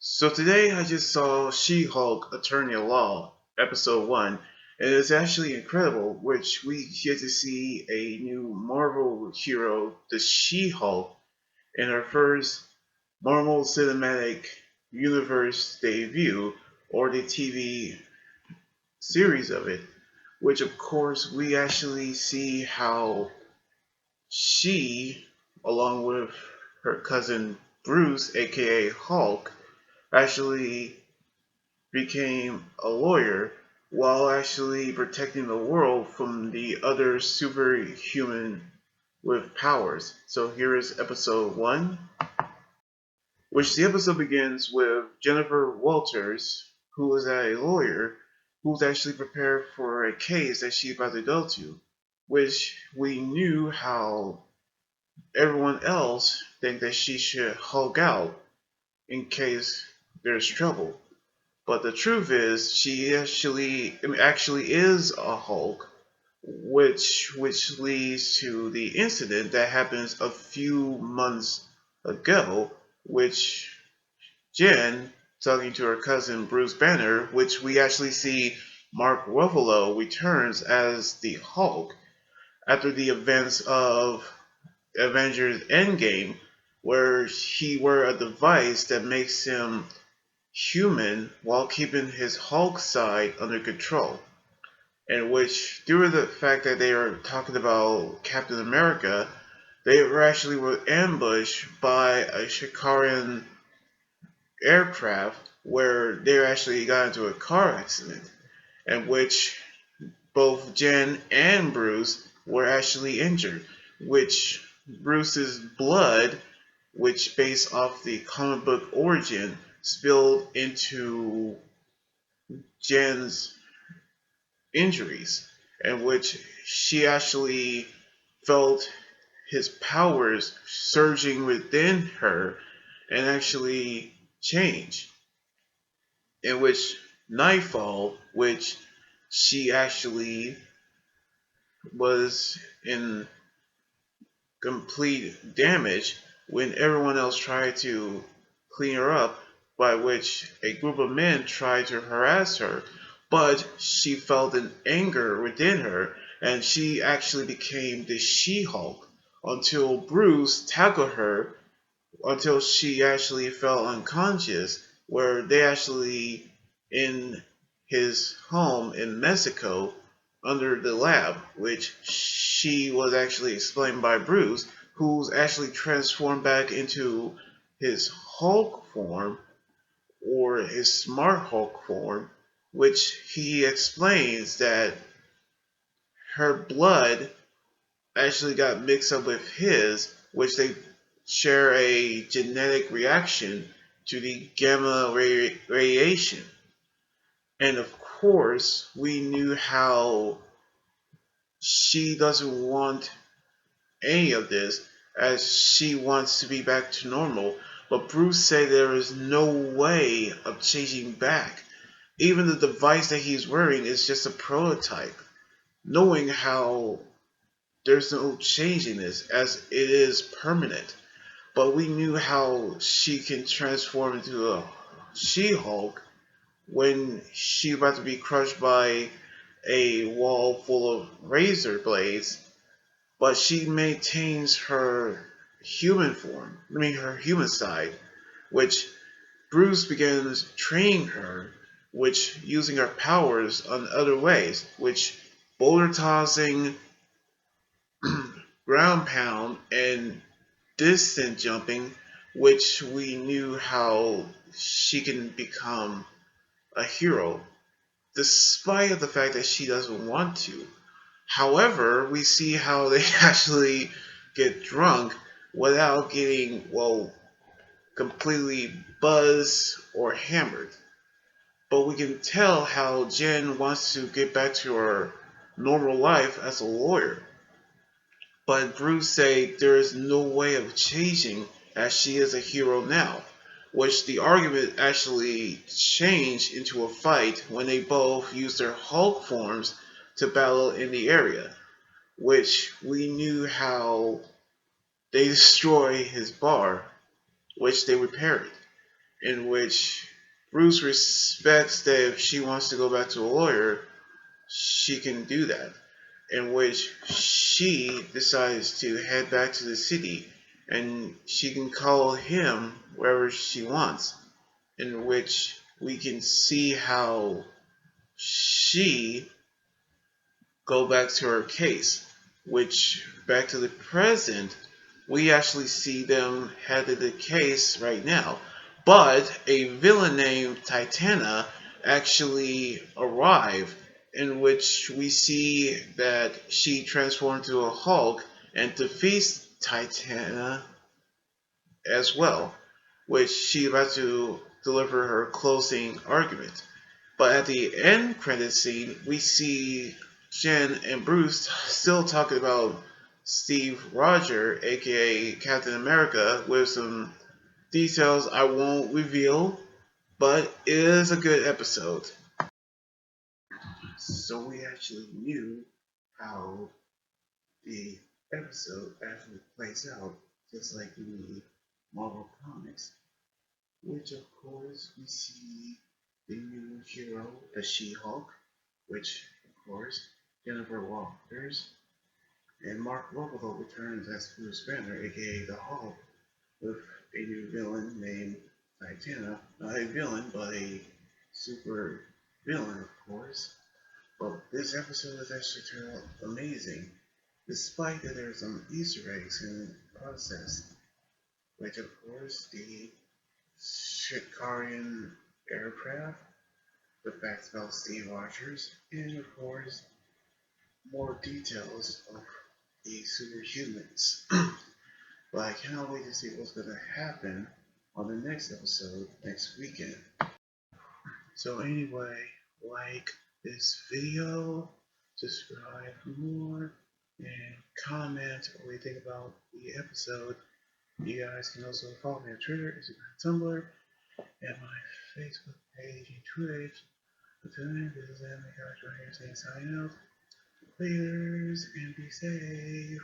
So today I just saw She-Hulk Attorney at Law, episode 1, and it's actually incredible, which we get to see a new Marvel hero, the She-Hulk, in her first Marvel Cinematic Universe debut, or the TV series of it, which of course we actually see how she, along with her cousin Bruce, aka Hulk, actually became a lawyer while actually protecting the world from the other superhuman with powers. So here is episode 1, which the episode begins with Jennifer Walters, who is a lawyer who's actually prepared for a case that she's about to go to, which we knew how everyone else think that she should Hulk out in case there's trouble. But the truth is, she actually is a Hulk, which leads to the incident that happens a few months ago, which Jen, talking to her cousin Bruce Banner, which we actually see Mark Ruffalo returns as the Hulk after the events of Avengers Endgame, where he wear a device that makes him human while keeping his Hulk side under control. In which, due to the fact that they are talking about Captain America, they were actually ambushed by a Shikarian aircraft where they actually got into a car accident, in which both Jen and Bruce were actually injured, which Bruce's blood, which based off the comic book origin, spilled into Jen's injuries, in which she actually felt his powers surging within her and actually change. In which Nightfall, which she actually was in complete damage when everyone else tried to clean her up, by which a group of men tried to harass her, but she felt an anger within her and she actually became the She-Hulk until Bruce tackled her until she actually fell unconscious, where they actually in his home in Mexico under the lab, which she was actually explained by Bruce, who's actually transformed back into his Hulk form or his Smart Hulk form, which he explains that her blood actually got mixed up with his, which they share a genetic reaction to the gamma radiation. And of course, we knew how she doesn't want any of this, as she wants to be back to normal. But Bruce said there is no way of changing back. Even the device that he's wearing is just a prototype. Knowing how there's no changing this, as it is permanent. But we knew how she can transform into a She-Hulk when she's about to be crushed by a wall full of razor blades, but she maintains her human form, her human side, which Bruce begins training her, which using her powers on other ways, which boulder tossing, ground pound, and distant jumping, which we knew how she can become a hero, despite of the fact that she doesn't want to. However, we see how they actually get drunk without getting, well, completely buzzed or hammered. But we can tell how Jen wants to get back to her normal life as a lawyer. But Bruce said there is no way of changing as she is a hero now, which the argument actually changed into a fight when they both used their Hulk forms to battle in the area, which we knew how they destroy his bar, which they repaired. in which Bruce respects that if she wants to go back to a lawyer, she can do that. In which she decides to head back to the city and she can call him wherever she wants. In which we can see how she go back to her case. Which back to the present, we actually see them head to the case right now. But a villain named Titana actually arrived, in which we see that she transformed to a Hulk and defeats Titana as well, which she about to deliver her closing argument. But at the end credit scene, we see Jen and Bruce still talking about Steve Rogers, aka Captain America, with some details I won't reveal, but it is a good episode. So we actually knew how the episode actually plays out, just like in the Marvel Comics, which of course we see the new hero, the She-Hulk, which of course Jennifer Walters and Mark Ruffalo returns as Bruce Banner, aka the Hulk, with a new villain named Titana. Not a villain, but a super villain, of course. But this episode has actually turned out amazing, despite that there are some Easter eggs in the process, which of course the Shikarian aircraft, the facts about Steve Rogers, and of course more details of the superhumans. But I cannot wait to see what's going to happen on the next episode next weekend. So anyway, like this video, subscribe for more, and comment what you think about the episode. You guys can also follow me on Twitter, Instagram, Tumblr, and my Facebook page and Twitch. Until then, this is Anime Guys right here saying sign out. Laters and be safe.